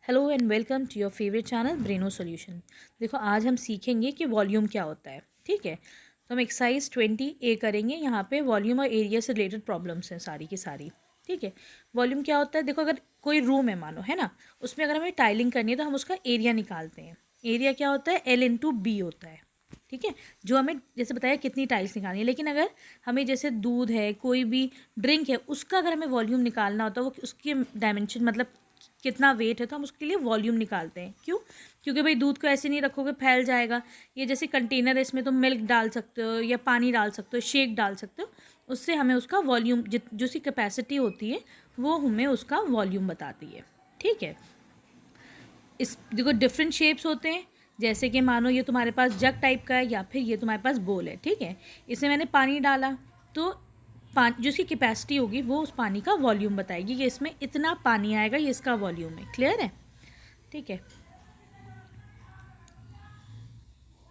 Hello and welcome to your favourite channel Braino Solution. देखो आज हम सीखेंगे कि वॉल्यूम क्या होता है। ठीक है, तो हम एक्सरसाइज 20A करेंगे। यहाँ पे वॉल्यूम और एरिया से रिलेटेड प्रॉब्लम्स हैं सारी की सारी। ठीक है, वॉल्यूम क्या होता है, देखो अगर कोई रूम है मानो, है ना, उसमें अगर हमें टाइलिंग करनी है तो हम उसका एरिया निकालते हैं। एरिया क्या होता है, L/B होता है। ठीक है, जो हमें जैसे बताया कितनी टाइल्स निकालनी है, लेकिन अगर हमें जैसे दूध है, कोई भी ड्रिंक है, उसका अगर हमें वॉल्यूम निकालना होता है, वो उसकी डायमेंशन मतलब कितना वेट है, तो हम उसके लिए वॉल्यूम निकालते हैं। क्यों? क्योंकि भाई दूध को ऐसे नहीं रखोगे, फैल जाएगा। ये जैसे कंटेनर है, इसमें तुम मिल्क डाल सकते हो या पानी डाल सकते हो, शेक डाल सकते हो, उससे हमें उसका वॉल्यूम जो सी कैपेसिटी होती है वो हमें उसका वॉल्यूम बताती है। ठीक है, इस देखो डिफरेंट शेप्स होते हैं। जैसे कि मानो ये तुम्हारे पास जग टाइप का है या फिर ये तुम्हारे पास बोल है। ठीक है, इसमें मैंने पानी डाला तो पानी जो इसकी कैपेसिटी होगी वो उस पानी का वॉल्यूम बताएगी कि इसमें इतना पानी आएगा, ये इसका वॉल्यूम है। क्लियर है? ठीक है,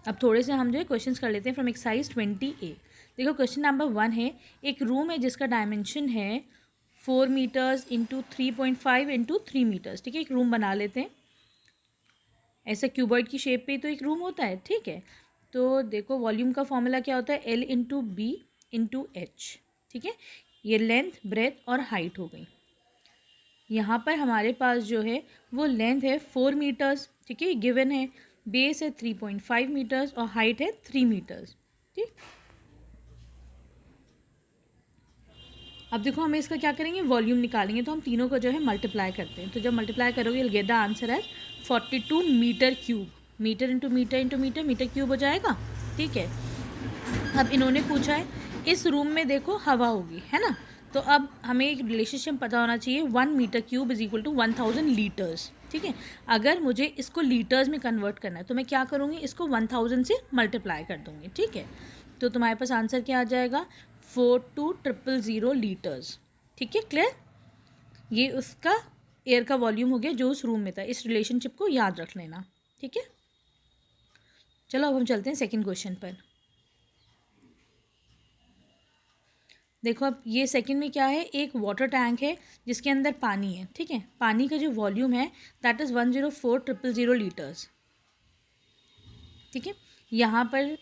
अब थोड़े से हम जो है क्वेश्चंस कर लेते हैं फ्रॉम एक्सरसाइज 20A। देखो क्वेश्चन नंबर 1 है, एक रूम है जिसका डायमेंशन है 4 मीटर्स इंटू 3.5 इंटू 3 मीटर्स। ठीक है, एक रूम बना लेते हैं। ऐसा क्यूबॉइड की शेप पे तो एक रूम होता है। ठीक है, तो देखो वॉल्यूम का फॉर्मूला क्या होता है, L/B/H। ठीक है, ये लेंथ, ब्रेथ और हाइट हो गई। यहाँ पर हमारे पास जो है वो लेंथ है 4 मीटर्स। ठीक है, गिवन है। बेस है 3.5 मीटर्स और हाइट है 3 मीटर्स। ठीक, अब देखो हमें इसका क्या करेंगे, वॉल्यूम निकालेंगे। तो हम तीनों को जो है मल्टीप्लाई करते हैं। तो जब मल्टीप्लाई करोगे you'll get the आंसर है 42 metre cube. Metre into metre into metre, metre cube हो जाएगा। ठीक है, अब इन्होंने पूछा है इस रूम में देखो हवा होगी, है ना, तो अब हमें एक रिलेशनशिप पता होना चाहिए, 1 metre cube is equal to 1000 litres. ठीक है, अगर मुझे इसको लीटर्स में कन्वर्ट करना है तो मैं क्या करूँगी, इसको 1000 से मल्टीप्लाई कर दूँगी। ठीक है, तो तुम्हारे पास आंसर क्या आ जाएगा, 42,000 लीटर्स। ठीक है, क्लियर? ये उसका एयर का वॉल्यूम हो गया जो उस रूम में था। इस रिलेशनशिप को याद रख लेना। ठीक है, चलो अब हम चलते हैं सेकंड क्वेश्चन पर। देखो अब ये सेकंड में क्या है, एक वाटर टैंक है जिसके अंदर पानी है। ठीक है, पानी का जो वॉल्यूम है दैट इज़ 104,000 लीटर्स। ठीक है, यहाँ पर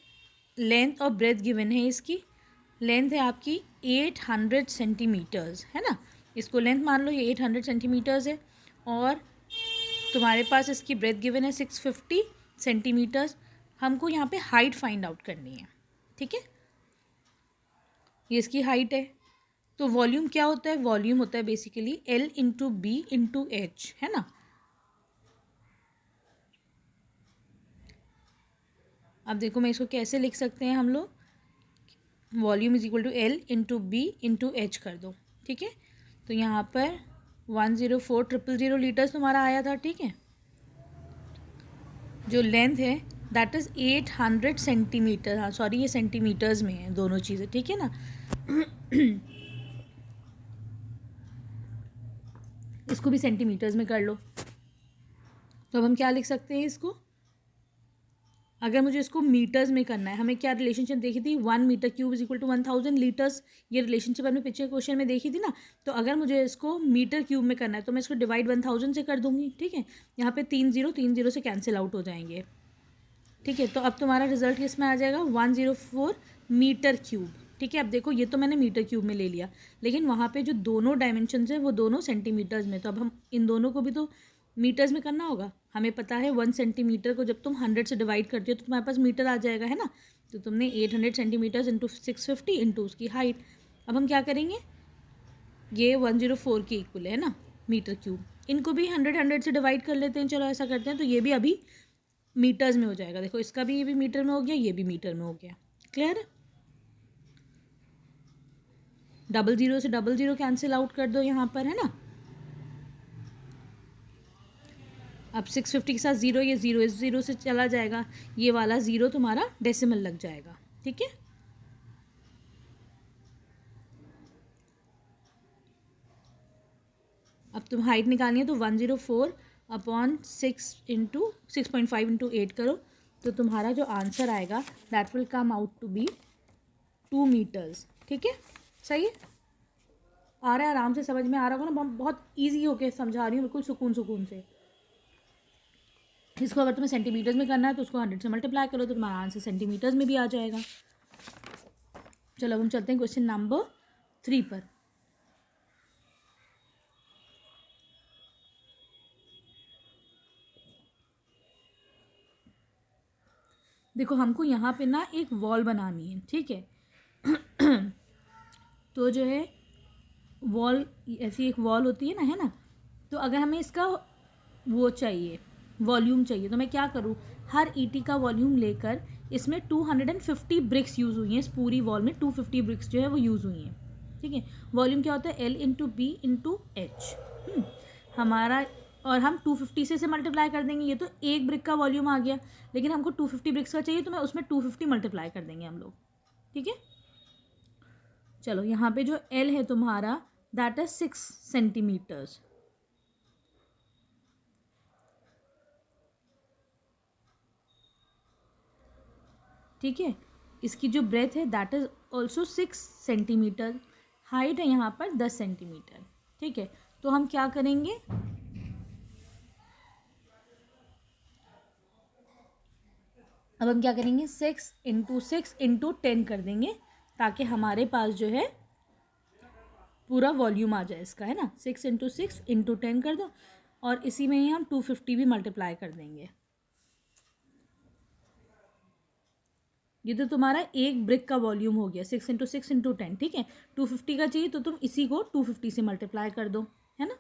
लेंथ और ब्रेथ गिवन है। इसकी लेंथ है आपकी 800 सेंटीमीटर्स, है ना, इसको लेंथ मान लो, ये 800 सेंटीमीटर्स है। और तुम्हारे पास इसकी ब्रेथ गिवन है 650 सेंटीमीटर्स। हमको यहाँ पे हाइट फाइंड आउट करनी है। ठीक है, ये इसकी हाइट है। तो वॉल्यूम क्या होता है, वॉल्यूम होता है बेसिकली L/B/H, है ना। अब देखो मैं इसको कैसे लिख सकते हैं हम लोग, volume is equal to L/B/H कर दो। ठीक है, तो यहाँ पर 104,000 लीटर्स तुम्हारा आया था। ठीक है, जो लेंथ है दैट इज़ 800 सेंटीमीटर। हाँ सॉरी, ये सेंटीमीटर्स में है दोनों चीज़ें। ठीक है ना, इसको भी सेंटीमीटर्स में कर लो। तो अब हम क्या लिख सकते हैं इसको, अगर मुझे इसको मीटर्स में करना है, हमें क्या रिलेशनशिप देखी थी, 1 metre cube is equal to 1000 litres. ये रिलेशनशिप हमने पिछले क्वेश्चन में देखी थी ना। तो अगर मुझे इसको मीटर क्यूब में करना है तो मैं इसको डिवाइड 1000 से कर दूंगी। ठीक है, यहाँ पे 3 0 से कैंसिल आउट हो जाएंगे। ठीक है, तो अब तुम्हारा रिजल्ट किस में आ जाएगा, 104 मीटर क्यूब। ठीक है, अब देखो ये तो मैंने मीटर क्यूब में ले लिया, लेकिन वहाँ पे जो दोनों डायमेंशंस हैं वो दोनों सेंटीमीटर्स में। तो अब हम इन दोनों को भी तो मीटर्स में करना होगा। हमें पता है 1 सेंटीमीटर को जब तुम 100 से डिवाइड करती हो तो तुम्हारे पास मीटर आ जाएगा, है ना। तो तुमने 800 सेंटीमीटर्स इंटू 650 इंटू उसकी हाइट। अब हम क्या करेंगे, ये 104 की इक्वल है ना मीटर क्यूब, इनको भी 100 से डिवाइड कर लेते हैं। चलो ऐसा करते हैं, तो ये भी अभी मीटर्स में हो जाएगा। देखो इसका भी, ये भी मीटर में हो गया, ये भी मीटर में हो गया। क्लियर है? डबल जीरो से डबल जीरो कैंसिल आउट कर दो यहाँ पर, है ना। अब 650 के साथ ज़ीरो, ये ज़ीरो इस ज़ीरो से चला जाएगा, ये वाला ज़ीरो तुम्हारा डेसिमल लग जाएगा। ठीक है, अब तुम हाइट निकालनी है तो 104/6 इंटू 6.5 इंटू 8 करो, तो तुम्हारा जो आंसर आएगा that will come out to be 2 metres. ठीक है, सही है, आ रहा है, आराम से समझ में आ रहा होगा ना। बहुत ईजी होके समझा रही हूँ, बिल्कुल सुकून सुकून से। इसको अगर तुम्हें सेंटीमीटर्स में करना है तो उसको 100 से मल्टीप्लाई करो तो तुम्हारा आंसर सेंटीमीटर्स में भी आ जाएगा। चलो अब हम चलते हैं क्वेश्चन नंबर 3 पर। देखो हमको यहाँ पे ना एक वॉल बनानी है, ठीक है। तो जो है वॉल, ऐसी एक वॉल होती है ना, है ना। तो अगर हमें इसका वो चाहिए, वॉल्यूम चाहिए, तो मैं क्या करूँ, हर ईटी का वॉल्यूम लेकर इसमें 250 ब्रिक्स यूज़ हुई हैं। इस पूरी वॉल में 250 ब्रिक्स जो है वो यूज़ हुई हैं, ठीक है। वॉल्यूम क्या होता है, L into B into H हमारा, और हम 250 से मल्टीप्लाई कर देंगे। ये तो एक ब्रिक का वॉल्यूम आ गया, लेकिन हमको 250 ब्रिक्स का चाहिए तो मैं उसमें 250 मल्टीप्लाई कर देंगे हम लोग, ठीक है। चलो यहाँ पे जो L है तुम्हारा दैट इज 6 सेंटीमीटर्स, ठीक है। इसकी जो ब्रेथ है that is also 6 centimetre, height है यहाँ पर 10 सेंटीमीटर, ठीक है। तो हम क्या करेंगे, अब हम क्या करेंगे 6 इंटू 6 इंटू 10 कर देंगे ताकि हमारे पास जो है पूरा वॉल्यूम आ जाए इसका, है ना। 6 इंटू 6 इंटू 10 कर दो और इसी में ही हम 250 भी मल्टीप्लाई कर देंगे। ये तो तुम्हारा एक ब्रिक का वॉल्यूम हो गया, 6 इंटू 6 इंटू 10, ठीक है। 250 का चाहिए तो तुम इसी को 250 से मल्टीप्लाई कर दो, है ना।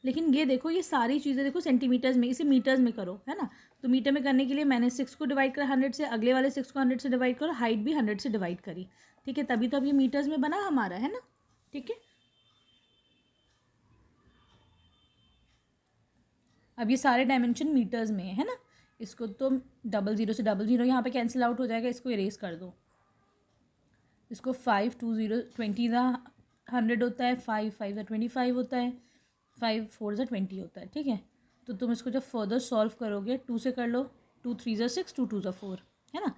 लेकिन ये देखो, ये सारी चीज़ें देखो सेंटीमीटर्स में, इसे मीटर्स में करो, है ना। तो मीटर में करने के लिए मैंने 6 को डिवाइड करा 100 से, अगले वाले 6 को 100 से डिवाइड करो, हाइट भी 100 से डिवाइड करी, ठीक है। तभी तो अब ये मीटर्स में बना हमारा, है ना, ठीक है। अब ये सारे डायमेंशन मीटर्स में है ना। इसको तो 00 से 00 यहाँ पे कैंसिल आउट हो जाएगा, इसको इरेज कर दो। इसको 5 2 0 20 का 100 होता है, 5 5 का 25 होता है, 5 4 का 20 होता है, ठीक है। तो तुम इसको जब फर्दर सॉल्व करोगे 2 से कर लो, 2 3 का 6 2 2 का 4, है ना।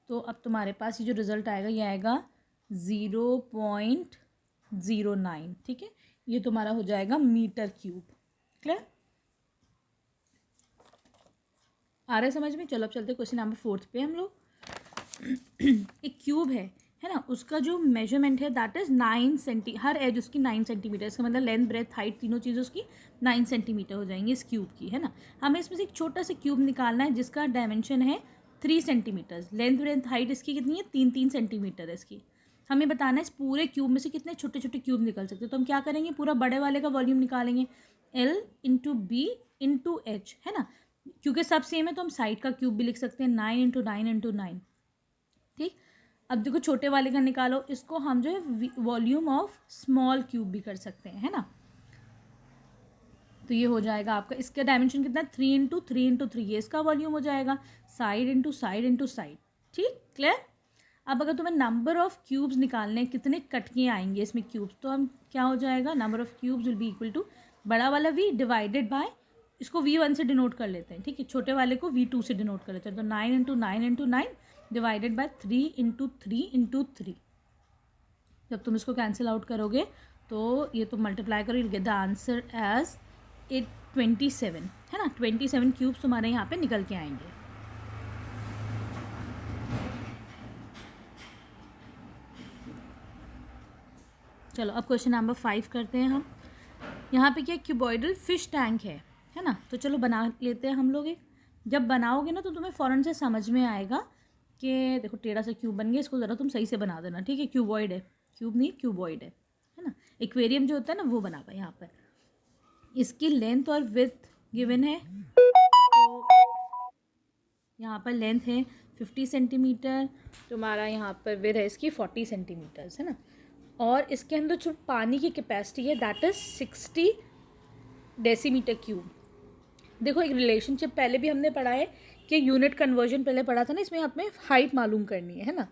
तो अब तुम्हारे पास ये जो रिज़ल्ट आएगा ये आएगा 0.09, ठीक है। ये तुम्हारा हो जाएगा मीटर क्यूब। क्लियर, आ रहा है समझ में। चलो अब चलते क्वेश्चन नंबर 4 पे हम लोग। एक क्यूब है ना, उसका जो मेजरमेंट है दैट इज 9 सेंटी, हर एज उसकी 9 सेंटीमीटर, इसका मतलब लेंथ ब्रेथ हाइट तीनों चीज़ें उसकी 9 सेंटीमीटर हो जाएंगी इस क्यूब की, है ना। हमें इसमें से एक छोटा सा क्यूब निकालना है जिसका डायमेंशन है 3 सेंटीमीटर, लेंथ ब्रेथ हाइट इसकी कितनी है 3 सेंटीमीटर है इसकी। हमें बताना है इस पूरे क्यूब में से कितने छोटे छोटे क्यूब निकल सकते हैं। तो हम क्या करेंगे, पूरा बड़े वाले का वॉल्यूम निकालेंगे, L into B into H, है ना। क्योंकि सब सेम है तो हम साइड का क्यूब भी लिख सकते हैं, 9 इंटू 9 इंटू 9, ठीक। अब देखो छोटे वाले का निकालो, इसको हम जो है वॉल्यूम ऑफ स्मॉल क्यूब भी कर सकते हैं, है ना। तो ये हो जाएगा आपका, इसका डायमेंशन कितना है 3 इंटू 3 इंटू 3, ये इसका वॉल्यूम हो जाएगा, side into side into side, ठीक, क्लियर। अब अगर तुम्हें नंबर ऑफ क्यूब्स निकालने हैं, कितने कटके आएंगे इसमें क्यूब्स, तो हम क्या हो जाएगा, number of cubes will be equal to बड़ा वाला v डिवाइडेड बाय, इसको v1 से डिनोट कर लेते हैं, ठीक है। छोटे वाले को v2 से डिनोट कर लेते हैं। तो 9 into 9 into 9 divided by 3 into 3 into 3। जब तुम इसको कैंसिल आउट करोगे तो ये तुम मल्टीप्लाई करो, you get the answer as 27, है ना। 27 क्यूब्स तुम्हारे यहाँ पे निकल के आएंगे। चलो अब क्वेश्चन नंबर 5 करते हैं हम। यहाँ पे क्या क्यूबॉइडल फिश टैंक है ना। तो चलो बना लेते हैं हम लोग एक। जब बनाओगे ना तो तुम्हें फ़ौरन से समझ में आएगा कि देखो टेढ़ा सा क्यूब बन गया, इसको ज़रा तुम सही से बना देना, ठीक है। क्यूबॉइड है, क्यूब नहीं क्यूबॉइड है ना। एक्वेरियम जो होता है ना वो बना हुआ है यहाँ पर। इसकी लेंथ और विड्थ गिवन है, तो यहाँ पर लेंथ है 50 सेंटीमीटर, तुम्हारा यहाँ पर विड्थ है इसकी 40 सेंटीमीटर्स, है ना। और इसके अंदर जो पानी की कैपेसिटी है दैट इज़ 60 डेसीमीटर क्यूब। देखो एक रिलेशनशिप पहले भी हमने पढ़ा है कि यूनिट कन्वर्जन पहले पढ़ा था ना, इसमें हमें हाइट मालूम करनी है ना।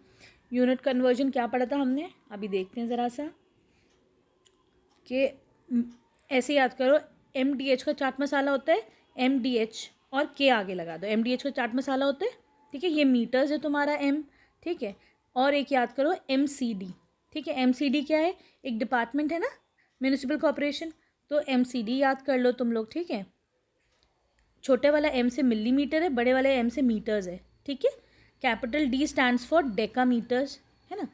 यूनिट कन्वर्जन क्या पढ़ा था हमने, अभी देखते हैं ज़रा सा, कि ऐसे याद करो, MDH का चाट मसाला होता है, MDH और K आगे लगा दो, MDH का चाट मसाला होता है, ठीक है। ये मीटर्स है तुम्हारा M, ठीक है। और एक याद करो MCD, ठीक है। MCD क्या है, एक डिपार्टमेंट है ना, म्यूनिसिपल कॉर्पोरेशन, तो MCD याद कर लो तुम लोग, ठीक है। छोटे वाला M से मिलीमीटर है, बड़े वाले M से मीटर्स है, ठीक है। कैपिटल D स्टैंड्स फॉर डेकामीटर्स, है ना।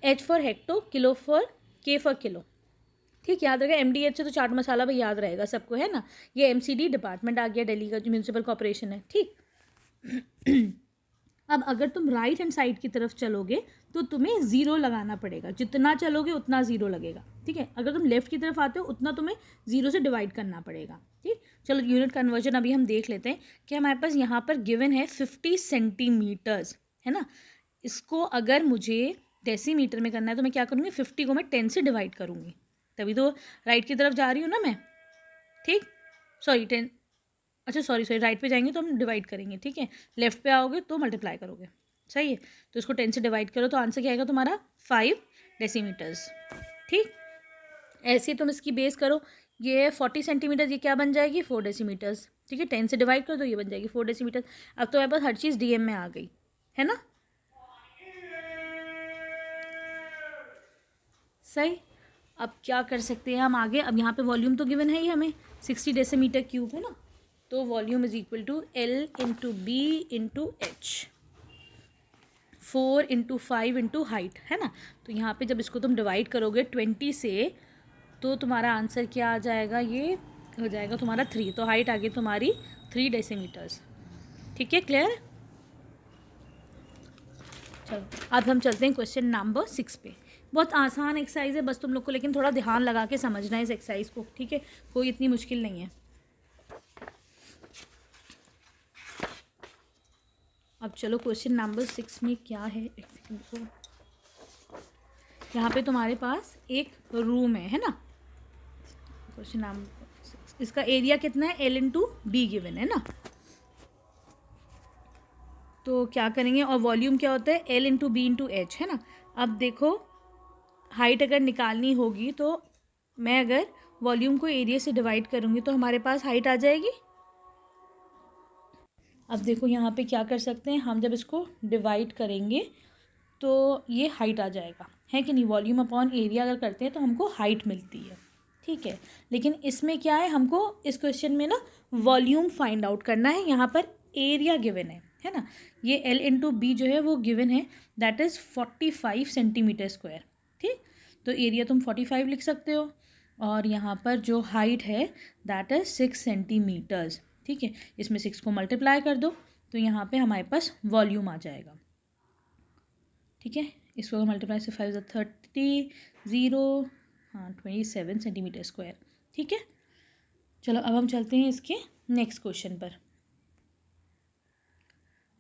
H for hecto, kilo for K for kilo, ठीक, याद रहेगा। MDH से तो चाट मसाला भी याद रहेगा सबको, है ना। ये MCD डिपार्टमेंट आ गया, दिल्ली का जो म्यूनिसिपल कॉर्पोरेशन है, ठीक। अब अगर तुम राइट हैंड साइड की तरफ चलोगे तो तुम्हें ज़ीरो लगाना पड़ेगा, जितना चलोगे उतना ज़ीरो लगेगा, ठीक है। अगर तुम लेफ्ट की तरफ आते हो उतना तुम्हें ज़ीरो से डिवाइड करना पड़ेगा, ठीक। चलो यूनिट कन्वर्जन अभी हम देख लेते हैं कि हमारे पास यहाँ पर गिवन है 50 सेंटीमीटर्स, है ना। इसको अगर मुझे डेसीमीटर में करना है तो मैं क्या करूँगी, 50 को मैं 10 से डिवाइड करूँगी, तभी तो राइट की तरफ जा रही हूँ ना मैं, ठीक। सॉरी 10, अच्छा सॉरी राइट पे जाएंगे तो हम डिवाइड करेंगे, ठीक है। लेफ्ट पे आओगे तो मल्टीप्लाई करोगे, सही है। तो इसको 10 से डिवाइड करो तो आंसर क्या आएगा तुम्हारा 5 डेसीमीटर्स, ठीक। ऐसे ही तुम इसकी बेस करो, ये 40 सेंटीमीटर, ये क्या बन जाएगी 4 डेसीमीटर्स, ठीक है। 10 से डिवाइड करो तो ये बन जाएगी 4 डेसीमीटर। अब तो मेरे पास हर चीज़ DM में आ गई, है ना, सही। अब क्या कर सकते हैं हम आगे, अब यहाँ पे वॉल्यूम तो गिवन है ही हमें 60 डेसीमीटर क्यूब, है ना। तो volume is equal to L into B into H, 4 into 5 into height, है ना। तो यहाँ पे जब इसको तुम डिवाइड करोगे 20 से तो तुम्हारा आंसर क्या आ जाएगा, ये हो जाएगा तुम्हारा 3, तो हाइट आ गई तुम्हारी 3 डेसीमीटर्स, ठीक है, क्लियर। चलो अब हम चलते हैं क्वेश्चन नंबर 6 पे। बहुत आसान एक्सरसाइज है, बस तुम लोग को लेकिन थोड़ा ध्यान लगा के समझना है इस एक्सरसाइज को, ठीक है, कोई इतनी मुश्किल नहीं है। अब चलो क्वेश्चन नंबर 6 में क्या है, यहाँ पे तुम्हारे पास एक रूम है ना। क्वेश्चन नंबर, इसका एरिया कितना है, L इंटू B गिवन है ना। तो क्या करेंगे, और वॉल्यूम क्या होता है L into B into H, है ना। अब देखो हाइट अगर निकालनी होगी तो मैं अगर वॉल्यूम को एरिया से डिवाइड करूँगी तो हमारे पास हाइट आ जाएगी। अब देखो यहाँ पे क्या कर सकते हैं हम, जब इसको डिवाइड करेंगे तो ये हाइट आ जाएगा, है कि नहीं। वॉल्यूम अपॉन एरिया अगर करते हैं तो हमको हाइट मिलती है, ठीक है। लेकिन इसमें क्या है, हमको इस क्वेश्चन में ना वॉल्यूम फाइंड आउट करना है, यहाँ पर एरिया गिवन है ना। ये L इंटू B जो है वो गिवन है, दैट इज़ 45 सेंटीमीटर स्क्वायर, ठीक। तो एरिया तुम 45 लिख सकते हो, और यहाँ पर जो हाइट है दैट इज़ 6 सेंटीमीटर्स, ठीक है। इसमें 6 को मल्टीप्लाई कर दो तो यहाँ पे हमारे पास वॉल्यूम आ जाएगा, ठीक है। इसको मल्टीप्लाई से 5 30 0, हाँ 27 सेंटीमीटर स्क्वायर, ठीक है। चलो अब हम चलते हैं इसके नेक्स्ट क्वेश्चन पर,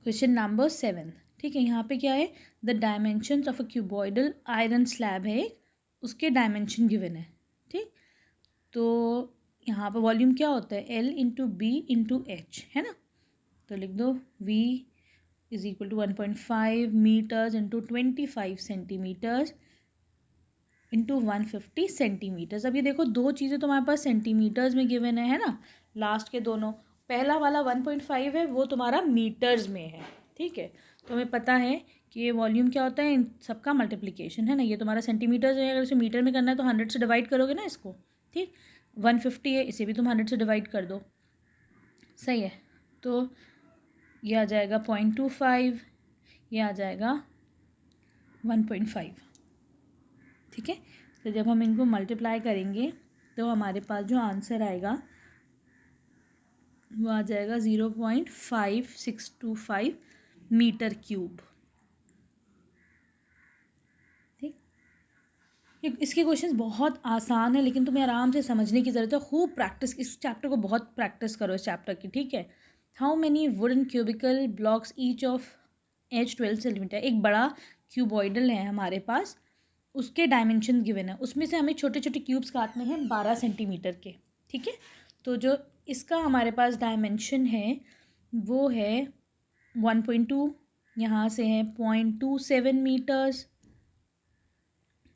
क्वेश्चन नंबर 7, ठीक है। यहाँ पे क्या है, the dimensions of a cuboidal iron slab है, उसके डायमेंशन गिवन है, ठीक। तो यहाँ पर वॉल्यूम क्या होता है, L into B into H, है ना। तो लिख दो V is equal to 1.5 metres into 25 centimetres into 150 centimetres. अब ये देखो दो चीज़ें तो हमारे पास सेंटीमीटर्स में गिवन है ना, लास्ट के दोनों। पहला वाला 1.5 है वो तुम्हारा मीटर्स में है, ठीक है। तो हमें पता है कि ये वॉल्यूम क्या होता है, इन सबका मल्टीप्लिकेशन, है ना। ये तुम्हारा सेंटीमीटर्स है, अगर इसे मीटर में करना है तो 100 से डिवाइड करोगे ना इसको, ठीक। 150 है, इसे भी तुम 100 से डिवाइड कर दो, सही है। तो ये आ जाएगा 0.25, ये आ जाएगा 1.5, ठीक है। तो जब हम इनको मल्टीप्लाई करेंगे तो हमारे पास जो आंसर आएगा वो आ जाएगा 0.5625 मीटर क्यूब, ठीक। इसके क्वेश्चंस बहुत आसान है लेकिन तुम्हें आराम से समझने की ज़रूरत है, खूब प्रैक्टिस, इस चैप्टर को बहुत प्रैक्टिस करो इस चैप्टर की, ठीक है। How many wooden cubical blocks each of edge 12 centimetre, एक बड़ा क्यूबॉइडल है हमारे पास, उसके डायमेंशन गिवन है, उसमें से हमें छोटे छोटे क्यूब्स काटने हैं 12 सेंटीमीटर के, ठीक है। तो जो इसका हमारे पास डायमेंशन है वो है 1.2, यहाँ से है 0.27 मीटर्स,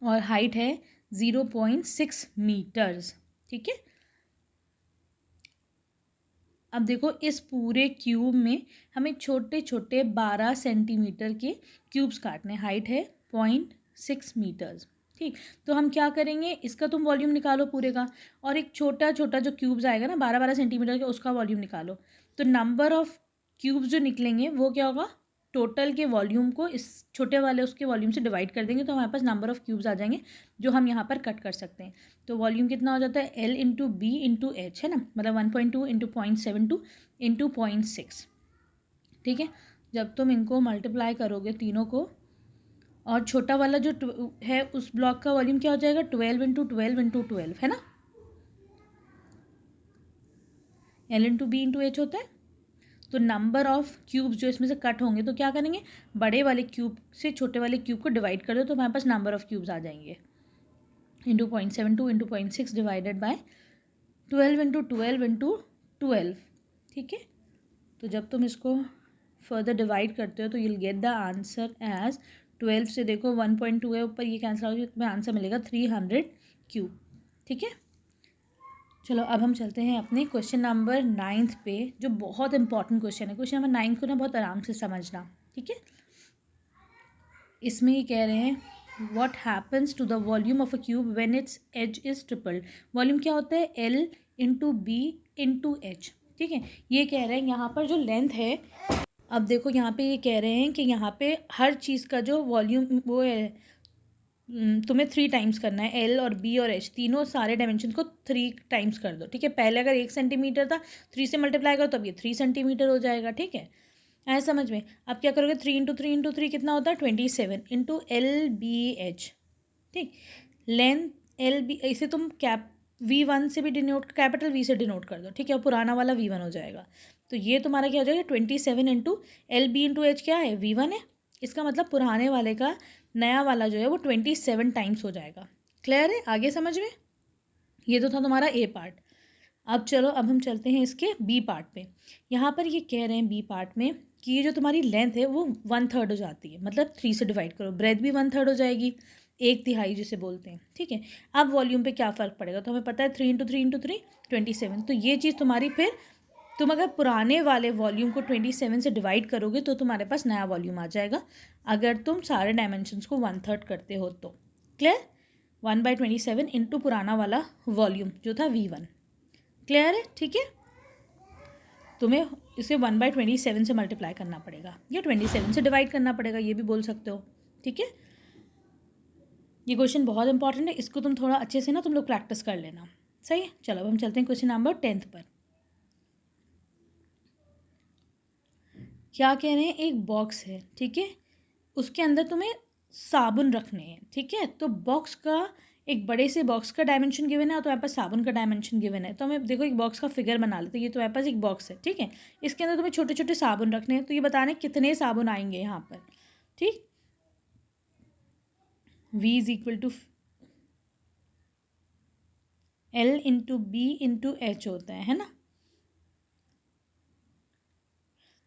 और हाइट है 0.6 मीटर्स, ठीक है। अब देखो इस पूरे क्यूब में हमें छोटे छोटे 12 सेंटीमीटर के क्यूब्स काटने, हाइट है 0.6 मीटर्स, ठीक। तो हम क्या करेंगे, इसका तुम वॉल्यूम निकालो पूरे का, और एक छोटा छोटा जो क्यूब्स आएगा ना 12-12 सेंटीमीटर का, उसका वॉल्यूम निकालो। तो नंबर ऑफ क्यूब्स जो निकलेंगे वो क्या होगा, टोटल के वॉल्यूम को इस छोटे वाले उसके वॉल्यूम से डिवाइड कर देंगे, तो हमारे पास नंबर ऑफ क्यूब्स आ जाएंगे जो हम यहाँ पर कट कर सकते हैं। तो वॉल्यूम कितना हो जाता है, L into B into H, है ना, मतलब 1.2 इंटू 0.72 इंटू 0.6। ठीक है, जब तुम इनको मल्टीप्लाई करोगे तीनों को, और छोटा वाला जो है उस ब्लॉक का वॉल्यूम क्या हो जाएगा, 12 इंटू 12 इंटू 12, है ना, L into B into H होता है। तो नंबर ऑफ क्यूब्स जो इसमें से कट होंगे, तो क्या करेंगे, बड़े वाले क्यूब से छोटे वाले क्यूब को डिवाइड कर दो, तो हमारे पास नंबर ऑफ क्यूब्स आ जाएंगे, into 0.72 into 0.6 divided by 12 into 12 into 12। ठीक है, तो जब तुम इसको फर्दर डिवाइड करते हो तो you'll get the answer as 12 से देखो 1.2 है ऊपर, ये कैंसिल हो जाएगा, तुम्हें आंसर मिलेगा 300 क्यूब। ठीक है, चलो अब हम चलते हैं अपने क्वेश्चन नंबर 9 पे, जो बहुत इंपॉर्टेंट क्वेश्चन है। क्वेश्चन नंबर 9 को ना बहुत आराम से समझना, ठीक है। इसमें ये कह रहे हैं what happens to the volume of a cube when its edge is tripled. Volume क्या होता है, L into B into H. ठीक है, ये कह रहे हैं यहाँ पर जो लेंथ है, अब देखो यहाँ पे ये कह रहे हैं कि यहाँ पे हर चीज़ का जो वॉल्यूम वो है, तुम्हें 3 टाइम्स करना है, L और B और H तीनों सारे डायमेंशन को 3 टाइम्स कर दो। ठीक है, पहले अगर 1 सेंटीमीटर था, 3 से मल्टीप्लाई करो तब ये 3 सेंटीमीटर हो जाएगा। ठीक है, ऐसा समझ में। अब क्या करोगे, 3 इंटू 3 इंटू 3 कितना होता है, 27 इंटू LBH। ठीक, लेंथ LB, इसे तुम V1 से भी डिनोट, कैपिटल V से डिनोट कर दो। ठीक है, और पुराना वाला V1 हो जाएगा। तो ये तुम्हारा क्या हो जाएगा, 27 इंटू LB इंटू H क्या है, V1 है। इसका मतलब पुराने वाले का नया वाला जो है वो 27 टाइम्स हो जाएगा। क्लियर है, आगे समझ में। ये तो था तुम्हारा ए पार्ट। अब चलो, अब हम चलते हैं इसके बी पार्ट पे। यहाँ पर ये कह रहे हैं बी पार्ट में कि ये जो तुम्हारी लेंथ है वो 1/3 हो जाती है, मतलब 3 से डिवाइड करो, ब्रेथ भी 1/3 हो जाएगी, 1/3 जिसे बोलते हैं। ठीक है, अब वॉल्यूम पे क्या फ़र्क पड़ेगा, तो हमें पता है 3 इंटू 3 इंटू 3 27। तो ये चीज़ तुम्हारी, फिर तुम अगर पुराने वाले वॉल्यूम को 27 से डिवाइड करोगे तो तुम्हारे पास नया वॉल्यूम आ जाएगा, अगर तुम सारे डायमेंशंस को 1/3 करते हो तो। क्लियर, 1/27 इंटू पुराना वाला वॉल्यूम जो था V1। क्लियर है, ठीक है। तुम्हें इसे 1/27 से मल्टीप्लाई करना पड़ेगा या 27 से डिवाइड करना पड़ेगा, ये भी बोल सकते हो। ठीक है, ये क्वेश्चन बहुत इंपॉर्टेंट है, इसको तुम थोड़ा अच्छे से ना तुम लोग प्रैक्टिस कर लेना। सही है, चलो अब हम चलते हैं क्वेश्चन नंबर 10 पर। क्या कह रहे हैं, एक बॉक्स है, ठीक है, उसके अंदर तुम्हें साबुन रखने हैं। ठीक है, तो बॉक्स का, एक बड़े से बॉक्स का डायमेंशन गिवन है और तुम्हारे पास साबुन का डायमेंशन गिवन है। तो हमें देखो एक बॉक्स का फिगर बना लेते हैं। ये तुम्हारे पास एक बॉक्स है, ठीक है, इसके अंदर तुम्हें छोटे छोटे साबुन रखने हैं। तो ये बताने कितने साबुन आएंगे यहाँ पर। ठीक, V is equal to L into B into H होता है ना।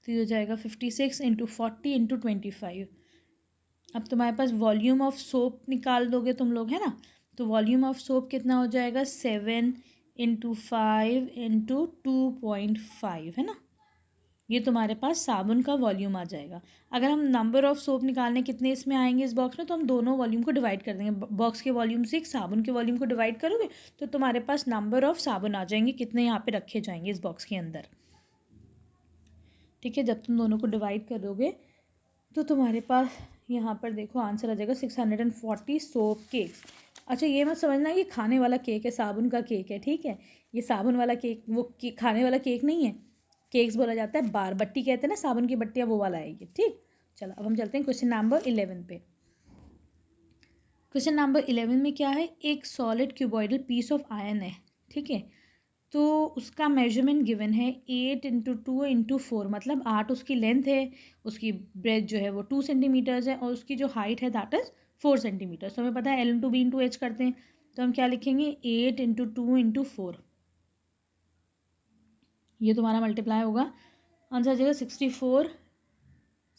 तो ये हो जाएगा 56 इंटू 40 इंटू 25। अब तुम्हारे पास वॉल्यूम ऑफ सोप निकाल दोगे तुम लोग, है ना। तो वॉल्यूम ऑफ सोप कितना हो जाएगा, 7 इंटू 5 इंटू 2.5, है ना। ये तुम्हारे पास साबुन का वॉल्यूम आ जाएगा। अगर हम नंबर ऑफ सोप निकालने कितने इसमें आएंगे इस बॉक्स में, तो हम दोनों वॉल्यूम को डिवाइड कर देंगे। बॉक्स के वॉल्यूम से एक साबुन के वॉल्यूम को डिवाइड करोगे तो तुम्हारे पास नंबर ऑफ साबुन आ जाएंगे, कितने यहाँ पे रखे जाएंगे इस बॉक्स के अंदर। ठीक है, जब तुम दोनों को डिवाइड करोगे तो तुम्हारे पास यहाँ पर देखो आंसर आ जाएगा 640 सोप केक्स। अच्छा, ये मत समझना ये खाने वाला केक है, साबुन का केक है। ठीक है, ये साबुन वाला केक, वो खाने वाला केक नहीं है। केक्स बोला जाता है, बार बट्टी कहते हैं ना, साबुन की बट्टियाँ, वो वाला है ये। ठीक, चलो अब हम चलते हैं क्वेश्चन नंबर 11 पे। क्वेश्चन नंबर 11 में क्या है, एक solid cuboidal piece of iron है। ठीक है, तो उसका मेजरमेंट गिवन है 8 इंटू 2 इंटू 4, मतलब 8 उसकी लेंथ है, उसकी ब्रेथ जो है वो 2 सेंटीमीटर्स है, और उसकी जो हाइट है दैट इज़ 4 सेंटीमीटर। तो हमें पता है L into B into H करते हैं, तो हम क्या लिखेंगे, 8 इंटू 2 इंटू 4। ये तुम्हारा मल्टीप्लाई होगा, आंसर आ जाएगा 64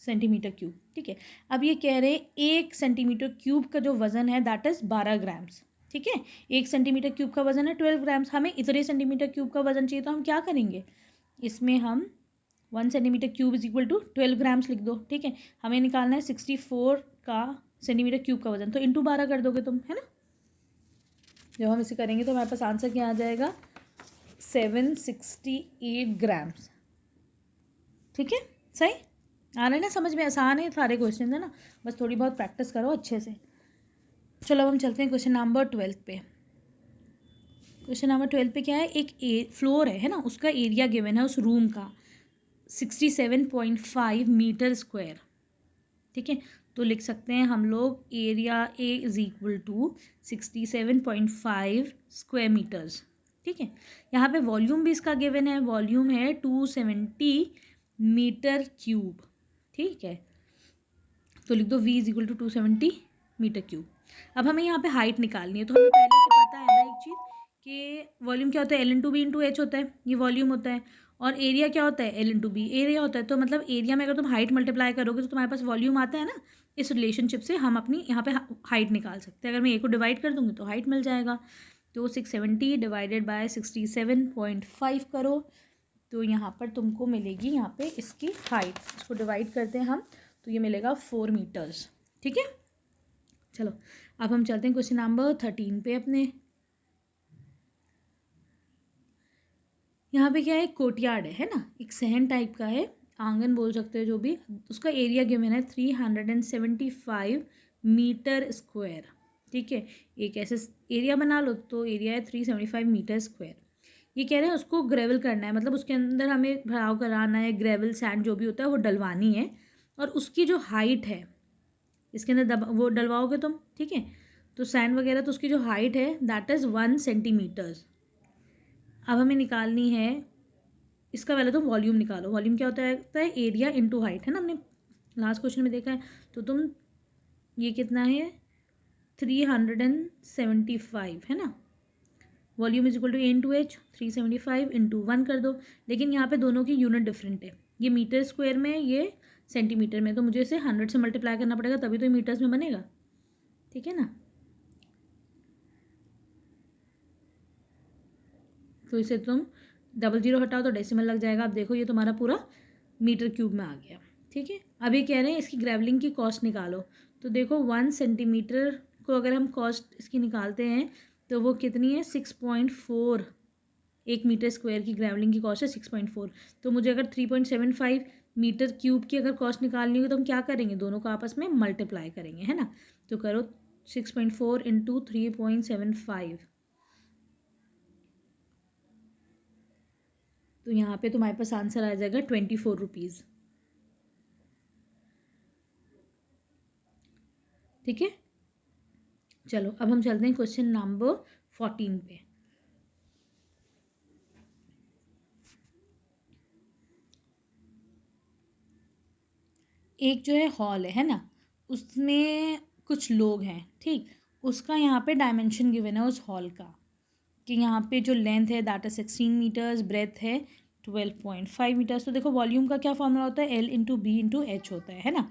सेंटीमीटर क्यूब। ठीक है, अब ये कह रहे हैं 1 सेंटीमीटर क्यूब का जो वज़न है दैट इज़ 12 ग्राम्स। ठीक है, 1 सेंटीमीटर क्यूब का वजन है 12 ग्राम्स। हमें इतने सेंटीमीटर क्यूब का वजन चाहिए, तो हम क्या करेंगे, इसमें हम 1 centimetre cube is equal to 12 grams लिख दो। ठीक है, हमें निकालना है 64 का सेंटीमीटर क्यूब का वजन, तो इंटू 12 कर दोगे तुम, है ना। जब हम इसे करेंगे तो हमारे पास आंसर क्या आ जाएगा, 768 ग्राम्स। ठीक है, सही आ रहा है ना समझ में, आसान है सारे क्वेश्चन, है ना, बस थोड़ी बहुत प्रैक्टिस करो अच्छे से। चलो अब हम चलते हैं क्वेश्चन नंबर 12 पे। क्वेश्चन नंबर 12 पे क्या है, एक फ्लोर है ना, उसका एरिया गिवन है उस रूम का 67.5 मीटर स्क्वायर। ठीक है, तो लिख सकते हैं हम लोग area A is equal to 67.5 square metres. ठीक है, यहाँ पे वॉल्यूम भी इसका गिवन है, वॉल्यूम है 270 मीटर क्यूब। ठीक है, तो लिख दो v is equal to 270 metre cube. अब हमें यहाँ पे हाइट निकालनी है, तो हमें पहले से पता है ना एक चीज़ कि वॉल्यूम क्या होता है, L/B/H होता है, ये वॉल्यूम होता है, और एरिया क्या होता है, L/B एरिया होता है। तो मतलब एरिया में अगर तुम हाइट मल्टीप्लाई करोगे तो तुम्हारे पास वॉल्यूम आता है ना, इस रिलेशनशिप से हम अपनी यहाँ पे हाइट निकाल सकते हैं। अगर मैं ए को डिवाइड कर दूँगी तो हाइट मिल जाएगा, तो 670 डिवाइडेड बाय 67.5 करो, तो यहाँ पर तुमको मिलेगी यहाँ पे इसकी हाइट, इसको डिवाइड करते हैं हम तो ये मिलेगा 4 मीटर्स। ठीक है, चलो अब हम चलते हैं क्वेश्चन नंबर 13 पे अपने। यहाँ पे क्या है, कोर्टयार्ड है ना, एक सहन टाइप का है, आंगन बोल सकते हो जो भी, उसका एरिया गिवन है 375 मीटर स्क्वायर। ठीक है, एक ऐसे एरिया बना लो, तो एरिया है 375 मीटर स्क्वायर। ये कह रहे हैं उसको ग्रेवल करना है, मतलब उसके अंदर हमें भराव कराना है, ग्रेवल सैंड जो भी होता है वो डलवानी है, और उसकी जो हाइट है इसके अंदर वो डलवाओगे तुम। ठीक है, तो सैंड वगैरह, तो उसकी जो हाइट है दैट इज़ 1 सेंटीमीटर्स। अब हमें निकालनी है इसका, पहले तो वॉल्यूम निकालो। वॉल्यूम क्या होता है एरिया इंटू हाइट, है ना, हमने लास्ट क्वेश्चन में देखा है। तो तुम ये कितना है 375 है ना, volume is equal to A/H, 375 into 1 कर दो। लेकिन यहाँ पे दोनों की यूनिट डिफरेंट है, ये मीटर स्क्वायर में, ये सेंटीमीटर में, तो मुझे इसे 100 से मल्टीप्लाई करना पड़ेगा तभी तो ये मीटर्स में बनेगा। ठीक है ना, तो इसे तुम 00 हटाओ तो डेसिमल लग जाएगा। अब देखो ये तुम्हारा पूरा मीटर क्यूब में आ गया। ठीक है, अब ये कह रहे हैं इसकी ग्रेवलिंग की कॉस्ट निकालो, तो देखो 1 सेंटीमीटर को अगर हम कॉस्ट इसकी निकालते हैं तो वो कितनी है 6.4, 1 मीटर स्क्वायर की ग्रेवलिंग की कॉस्ट है 6.4। तो मुझे अगर 3.75 मीटर क्यूब की अगर कॉस्ट निकालनी हो तो हम क्या करेंगे, दोनों को आपस में मल्टीप्लाई करेंगे, है ना। तो करो 6.4 इंटू 3.75, तो यहाँ पे तुम्हारे पास आंसर आ जाएगा 24 रुपीज़। ठीक है, चलो अब हम चलते हैं क्वेश्चन नंबर 14 पे। एक जो है हॉल है ना, उसमें कुछ लोग हैं। ठीक, उसका यहाँ पे डायमेंशन गिवन है उस हॉल का, कि यहाँ पे जो लेंथ है दैट इज 16 मीटर्स, ब्रेथ है 12.5 मीटर्स। तो देखो वॉल्यूम का क्या फॉर्मूला होता है, L/B/H होता है ना।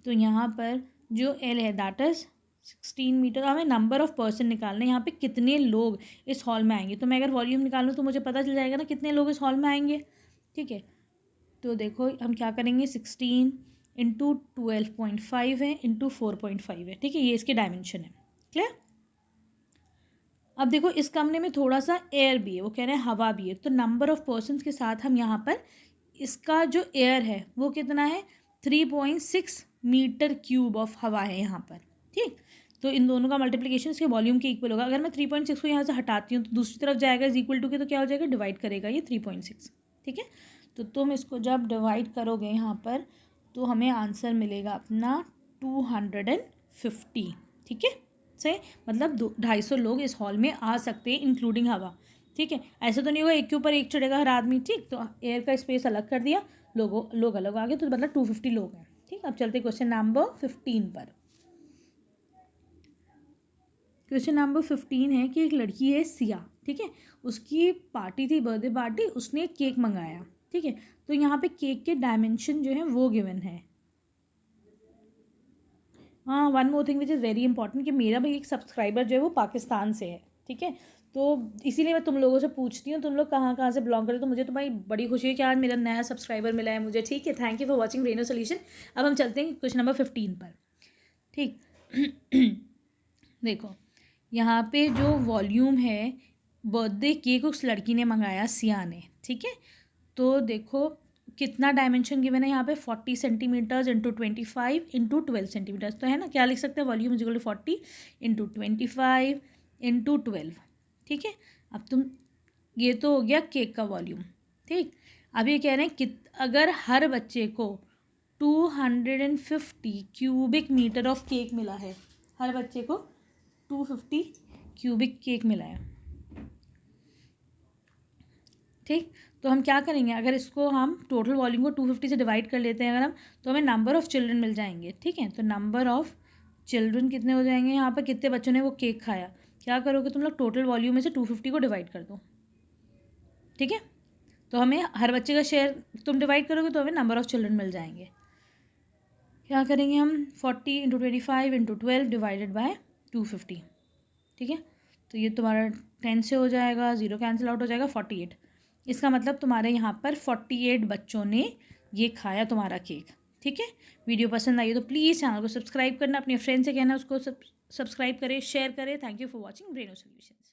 तो यहाँ पर जो L है दैट इज 16 मीटर। हमें नंबर ऑफ पर्सन निकालना है, यहाँ पे कितने लोग इस हॉल में आएंगे। तो मैं अगर वॉल्यूम निकालूँ तो मुझे पता चल जाएगा ना कितने लोग इस हॉल में आएंगे। ठीक है, तो देखो हम क्या करेंगे, 16 इंटू 12.5 है इंटू 4.5 है। ठीक है, ये इसके डायमेंशन है। क्लियर, अब देखो इस कमरे में थोड़ा सा एयर भी है, वो कह रहे हैं हवा भी है, तो नंबर ऑफ पर्सन्स के साथ हम यहाँ पर इसका जो एयर है वो कितना है 3.6 मीटर क्यूब ऑफ हवा है यहाँ पर। ठीक, तो इन दोनों का मल्टीप्लिकेशन इसके वॉल्यूम के इक्वल होगा। अगर मैं 3.6 को यहाँ से हटाती हूँ तो दूसरी तरफ जाएगा इज इक्वल टू के, तो क्या हो जाएगा, डिवाइड करेगा ये 3.6। ठीक है, तो तुम इसको जब डिवाइड करोगे यहाँ पर तो हमें आंसर मिलेगा अपना 250। ठीक है, सही, मतलब 250 लोग इस हॉल में आ सकते हैं इंक्लूडिंग हवा। ठीक है, ऐसा तो नहीं होगा एक के ऊपर एक चढ़ेगा हर आदमी। ठीक, तो एयर का स्पेस अलग कर दिया, लोग अलग आ गए, तो मतलब 250 लोग हैं। ठीक, अब चलते क्वेश्चन नंबर 15 पर। क्वेश्चन नंबर 15 है कि एक लड़की है सिया। ठीक है, उसकी पार्टी थी, बर्थडे पार्टी, उसने केक मंगाया। ठीक है, तो यहाँ पे केक के डायमेंशन जो है वो गिवन है। हाँ, one more thing which is very important कि मेरा भी एक सब्सक्राइबर जो है वो पाकिस्तान से है। ठीक है, तो इसीलिए मैं तुम लोगों से पूछती हूँ तुम लोग कहाँ कहाँ से बिलोंग करें। तो मुझे तो भाई बड़ी खुशी है कि आज मेरा नया सब्सक्राइबर मिला है मुझे। ठीक है, thank you for watching Braino Solution. अब हम चलते हैं क्वेश्चन नंबर 15 पर। ठीक, देखो यहाँ पे जो वॉल्यूम है, बर्थडे केक उस लड़की ने मंगाया, सिया ने, ठीक है। तो देखो कितना डायमेंशन गिवन है यहाँ पे, 40 सेंटीमीटर्स इंटू 25 इंटू 12 सेंटीमीटर्स, तो है ना, क्या लिख सकते हैं, volume is equal to 40 into 25 into 12, ठीक है। अब तुम, ये तो हो गया केक का वॉल्यूम, ठीक। अब ये कह रहे हैं कि अगर हर बच्चे को 250 क्यूबिक मीटर ऑफ केक मिला है, हर बच्चे को 250 क्यूबिक केक मिला है, ठीक। तो हम क्या करेंगे, अगर इसको हम टोटल वॉल्यूम को 250 से डिवाइड कर लेते हैं अगर हम, तो हमें नंबर ऑफ़ चिल्ड्रन मिल जाएंगे, ठीक है। तो नंबर ऑफ़ चिल्ड्रन कितने हो जाएंगे, यहाँ पर कितने बच्चों ने वो केक खाया, क्या करोगे तुम लोग, टोटल वॉल्यूम में से 250 को डिवाइड कर दो, ठीक है। तो हमें हर बच्चे का शेयर तुम डिवाइड करोगे तो हमें नंबर ऑफ़ चिल्ड्रन मिल जाएंगे। क्या करेंगे हम, 40 इंटू 25 इंटू 12 डिवाइडेड बाय 250, ठीक है। तो ये तुम्हारा 10 से हो जाएगा, 0 कैंसिल आउट हो जाएगा, 48। इसका मतलब तुम्हारे यहाँ पर 48 बच्चों ने ये खाया तुम्हारा केक, ठीक है। वीडियो पसंद आई तो प्लीज़ चैनल को सब्सक्राइब करना, अपने फ्रेंड से कहना उसको सब्सक्राइब करे, शेयर करे। Thank you for watching Braino solutions.